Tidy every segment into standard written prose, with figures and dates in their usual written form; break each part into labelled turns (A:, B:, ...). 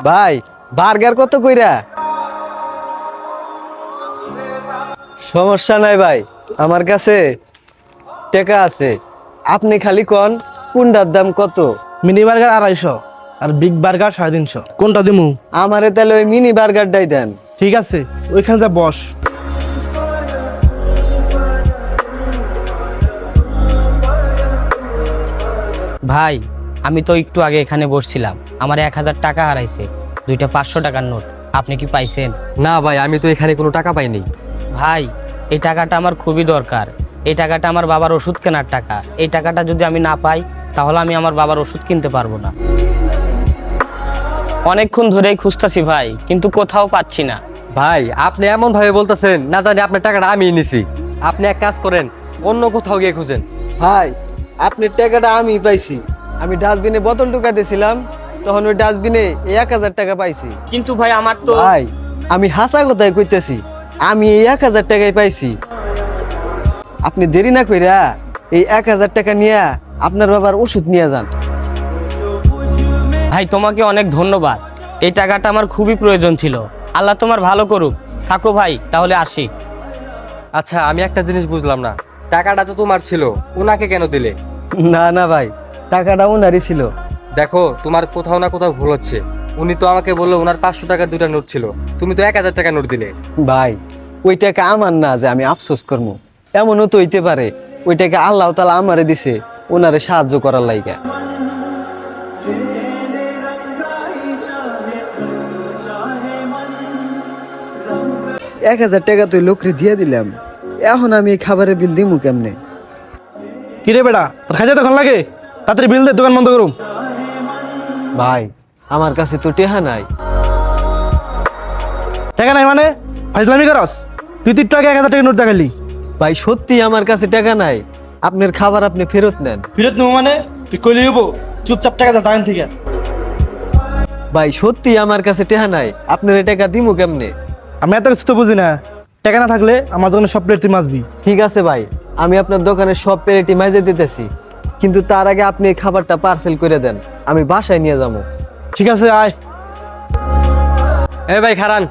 A: ভাই বার্গার কত কইরা? সমস্যা নাই ভাই, আমার কাছে টাকা আছে। আপনি খালি কোন কোনটার দাম কত?
B: মিনি বার্গার 250 আর বিগ বার্গার 350। কোনটা দিমু?
A: আমারে তাহলে ওই মিনি বার্গারটাই দেন।
B: ঠিক আছে, ওইখানে যা বস।
C: ভাই আমি তো একটু আগে এখানে বসছিলাম, আমার 1000 টাকা হারাইছে, দুইটা 500 টাকার নোট। আপনি কি পাইছেন?
D: না ভাই, আমি তো এখানে কোনো টাকা পাইনি।
C: ভাই এই টাকাটা আমার খুবই দরকার। এই টাকাটা আমার বাবার ওষুধ কেনার টাকা। এই টাকাটা যদি আমি না পাই তাহলে আমি আমার বাবার ওষুধ কিনতে পারবো না। অনেকক্ষণ ধরেই খুঁজতাছি ভাই, কিন্তু কোথাও পাচ্ছি না।
D: ভাই আপনি এমন ভাবে বলতেছেন না জানি আপনার টাকাটা আমি নিছি। আপনি এক কাজ করেন, অন্য কোথাও গিয়ে খুঁজেন।
A: ভাই আপনার টাকাটা আমি পাইছি। আমি ডাস্টবিনে বোতল ঢুকাইতেছিলাম, তখন ওই ডাস্টবিনে 1000 টাকা পাইছি।
C: কিন্তু ভাই আমার তো
A: ভাই আমি হাসা কথাই কইতেছি, আমি এই 1000 টাকাই পাইছি। আপনি দেরি না কইরা এই 1000 টাকা নিয়ে আপনার বাবার ওষুধ নিয়ে যান।
C: ভাই তোমাকে অনেক ধন্যবাদ, এই টাকাটা আমার খুবই প্রয়োজন ছিল। আল্লাহ তোমার ভালো করুক। থাকো ভাই, তাহলে আসি।
D: আচ্ছা আমি একটা জিনিস বুঝলাম না, টাকাটা তো তোমার ছিল, ওনাকে কেন দিলে?
A: না না ভাই, টাকাটা ওনারই ছিল।
D: দেখো তোমার কোথাও না কোথাও ভুল হচ্ছে। উনি তো আমাকে বললো ওনার 500 টাকার 2টা নোট ছিল, তুমি তো 1000 টাকা নোট দিলে।
A: ভাই ওই টাকা আমার না যে আমি আফসোস করবো, এমনও তো হইতে পারে ওই টাকা আল্লাহ তাআলা আমারে দিছে ওনারে সাহায্য করার লাইগা। এক 1000 টাকা তুই লোকরে দিয়ে দিলাম, এখন আমি এই খাবারের বিল দিমু কেমনে?
B: কি রে বেটা, তোর খাইতে তখন লাগে? তাড়াতাড়ি বিল দে, দোকান বন্ধ করুম।
A: ভাই আমার কাছে তো টেহা নাই।
B: টাকা নাই মানে ফাইজলামি করস? তুই তো একটু আগে 1000 টাকা নোট দেখালি।
A: ভাই সত্যি আমার কাছে টাকা নাই, আপনার খাবার আপনি ফেরত নেন।
B: ফিরত নেবো মানে? তুই কইলি হবো? চুপচাপ টাকা যা জায়গান থেকে।
A: ভাই সত্যি আমার কাছে টেহা নাই, আপনার এই টাকা দিমু কেমনে?
B: আমি এত কিছু তো বুঝি না। টাকা না থাকলে আমার দোকানে সব প্লেট তুই মাছবি।
A: ঠিক আছে ভাই, আমি আপনার দোকানের সব প্লেটই মাইজে দিতেছি, কিন্তু তার আগে আপনি এই খাবারটা পার্সেল করে দেন, আমি বাসায় নিয়ে যাবো।
B: ঠিক আছে, আয়।
D: এই ভাই খারান,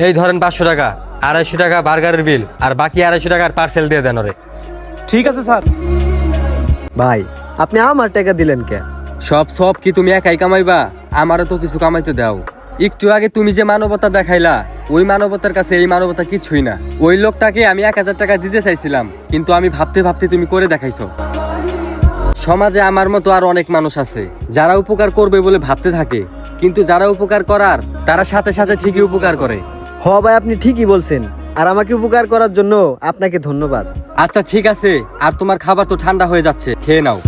D: এই ধরেন 500 টাকা, 250 টাকা বার্গারের বিল, আর বাকি 250 টাকার পার্সেল দিয়ে দেন ওরে।
B: ঠিক আছে স্যার।
A: ভাই আপনি আমার টাকা দিলেন কে?
D: সব কি তুমি একাই কামাইবা? আমারও তো কিছু কামাইতে দাও। একটু আগে তুমি যে মানবতা দেখাইলা, ওই মানবতার কাছে এই মানবতা কিছুই না। ওই লোকটাকে আমি 1000 টাকা দিতে চাইছিলাম, কিন্তু আমি ভাবতে ভাবতে তুমি করে দেখাইছো। সমাজে আমার মতো আর অনেক মানুষ আছে যারা উপকার করবে বলে ভাবতে থাকে, কিন্তু যারা উপকার করার তারা সাথে সাথে ঠিকই উপকার করে।
A: হ ভাই আপনি ঠিকই বলছেন, আর আমাকে উপকার করার জন্য আপনাকে ধন্যবাদ।
D: আচ্ছা ঠিক আছে, আর তোমার খাবার তো ঠান্ডা হয়ে যাচ্ছে, খেয়ে নাও।